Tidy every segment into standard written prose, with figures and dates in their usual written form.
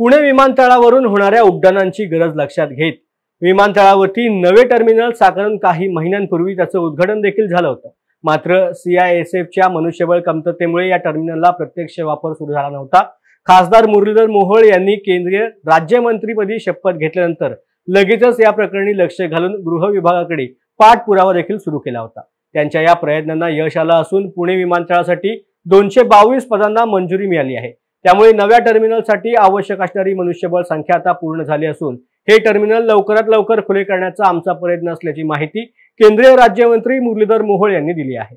पुणे विमानतळावरून होणाऱ्या उड्डाणांची गरज लक्षात घेत विमानतळावरती नवे टर्मिनल साकारून काही महिन्यांपूर्वी त्याचं उद्घाटन देखील झालं होतं। मात्र CISFच्या मनुष्यबळ कमतरतेमुळे या टर्मिनलला प्रत्यक्ष वापर सुरू झाला नव्हता। खासदार मुरलीधर मोहोळ यांनी केंद्रीय राज्यमंत्रीपदी शपथ घेतल्यानंतर लगेचच या प्रकरणी लक्ष घालून गृह विभागाकडे पाठपुरावा देखील सुरू केला होता। त्यांच्या या प्रयत्नांना यश आलं असून पुणे विमानतळासाठी 222 पदांना मंजुरी मिळाली आहे। त्यामुळे नव्या टर्मिनलसाठी आवश्यक असणारी मनुष्यबळ संख्या आता पूर्ण झाली असून हे टर्मिनल लवकरात लवकर खुले करण्याचा आमचा प्रयत्न असल्याची माहिती केंद्रीय राज्यमंत्री मुरलीधर मोहोळ यांनी दिली आहे।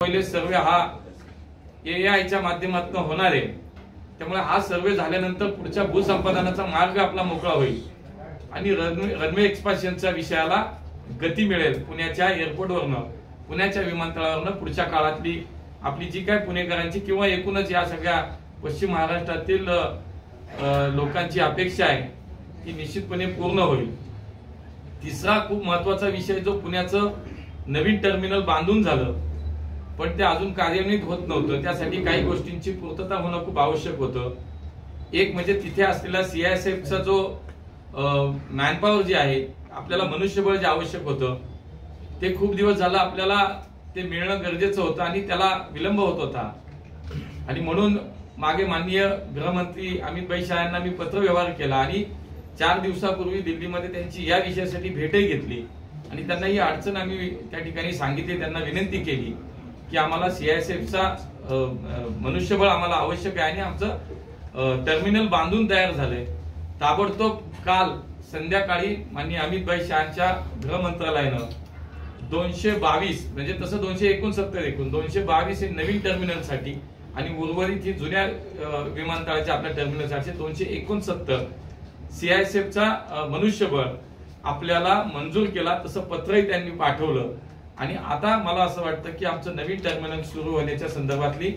पहिले सर्वे हा AIच्या माध्यमातून होणार आहे, त्यामुळे हा सर्वे झाल्यानंतर पुढच्या भूसंपादनाचा मार्ग आपला मोकळा होईल आणि रनवे एक्सपान्शनच्या विषयाला गती मिळेल। पुण्याच्या एअरपोर्टवरनं, पुण्याच्या विमानतळावरनं पुढच्या काळातली आपली जी काय पुणेकरांची किंवा एकूणच या सगळ्या पश्चिम महाराष्ट्रातील लोकांची अपेक्षा आहे ती निश्चितपणे पूर्ण होईल। तिसरा खूप महत्त्वाचा विषय जो पुण्याचं नवीन टर्मिनल बांधून झालं पण ते अजून कार्यान्वित होत नव्हतं, त्यासाठी काही गोष्टींची पूर्तता होणं खूप आवश्यक होतं। एक म्हणजे तिथे असलेला CISFचा जो मॅनपॉवर जे आहे, आपल्याला मनुष्यबळ जे आवश्यक होतं ते खूप दिवस झालं आपल्याला ते मिळणं गरजेचं होतं आणि त्याला विलंब होत होता। आणि म्हणून मागे माननीय गृहमंत्री अमित भाई शाह यांना मी पत्र व्यवहार केला आणि 4 दिवसापूर्वी दिल्लीमध्ये त्यांची या विषयासाठी भेटही घेतली आणि त्यांना ही अडचण आम्ही त्या ठिकाणी सांगितली, त्यांना विनंती केली की आम्हाला CISFचा मनुष्यबळ आम्हाला आवश्यक आहे आणि आमचं टर्मिनल बांधून तयार झालंय। ताबडतोब काल संध्याकाळी माननीय अमित भाई शाहच्या गृह मंत्रालयानं 222 म्हणजे तसं 269 एकूण 222 हे नवीन टर्मिनलसाठी आणि उर्वरित ही जुन्या विमानतळाच्या आपल्या टर्मिनलसाठी 269 CISFचा मनुष्यबळ आपल्याला मंजूर केला। तसं पत्रही त्यांनी पाठवलं आणि आता मला असं वाटतं की आमचं नवीन टर्मिनल सुरू होण्याच्या संदर्भातली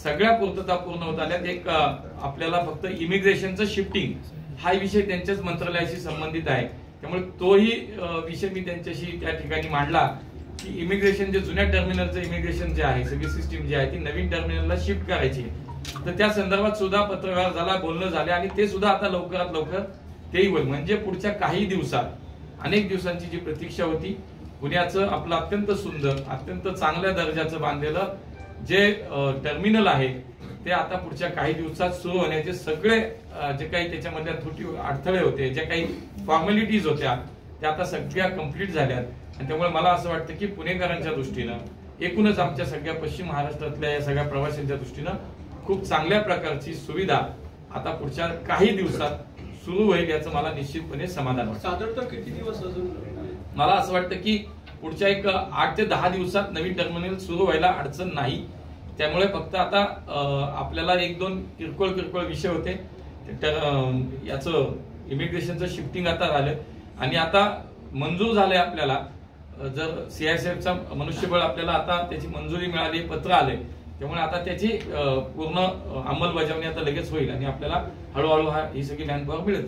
सगळ्या पूर्तता पूर्ण होत आल्यात। एक आपल्याला फक्त इमिग्रेशनचं शिफ्टिंग हा विषय त्यांच्याच मंत्रालयाशी संबंधित आहे, त्यामुळे तोही विषय मी त्यांच्याशी त्या ठिकाणी मांडला की इमिग्रेशन जे जुन्या टर्मिनलचं इमिग्रेशन जे आहे, सगळी सिस्टीम जी आहे ती नवीन टर्मिनलला शिफ्ट करायची, तर त्या संदर्भात सुद्धा पत्रव्यवहार झाला, बोलणं झाले आणि ते सुद्धा आता लवकरात लवकर तेही होईल। म्हणजे पुढच्या काही दिवसात, अनेक दिवसांची जी प्रतीक्षा होती, पुण्याचं आपलं अत्यंत सुंदर, अत्यंत चांगल्या दर्जाचं बांधलेलं जे टर्मिनल आहे ते आता पुढच्या काही दिवसात सुरू होण्याचे सगळे जे काही त्याच्यामधल्या त्रुटी अडथळे होते, ज्या काही फॉर्मॅलिटीज होत्या त्या आता सगळ्या कंप्लीट झाल्यात आणि त्यामुळे मला असं वाटतं की पुणेकरांच्या दृष्टीनं, एकूणच आमच्या सगळ्या पश्चिम महाराष्ट्रातल्या या सगळ्या प्रवाशांच्या दृष्टीनं खूप चांगल्या प्रकारची सुविधा आता पुढच्या काही दिवसात सुरू होईल याचं मला निश्चितपणे समाधान वाटतं। साधारणतः किती दिवस अजून? मला असं वाटतं की पुढच्या एक 8 ते 10 दिवसात नवीन टर्मिनल सुरू व्हायला अडचण नाही। त्यामुळे फक्त आता आपल्याला 1-2 किरकोळ विषय होते, याचं इमिग्रेशनचं शिफ्टिंग आता झालं आणि आता मंजूर झालंय आपल्याला। जर CISFचा मनुष्यबळ आपल्याला आता त्याची मंजुरी मिळाली, पत्र आले, त्यामुळे आता त्याची पूर्ण अंमलबजावणी आता लगेच होईल आणि आपल्याला हळूहळू ही सगळी मॅनपॉवर मिळेल।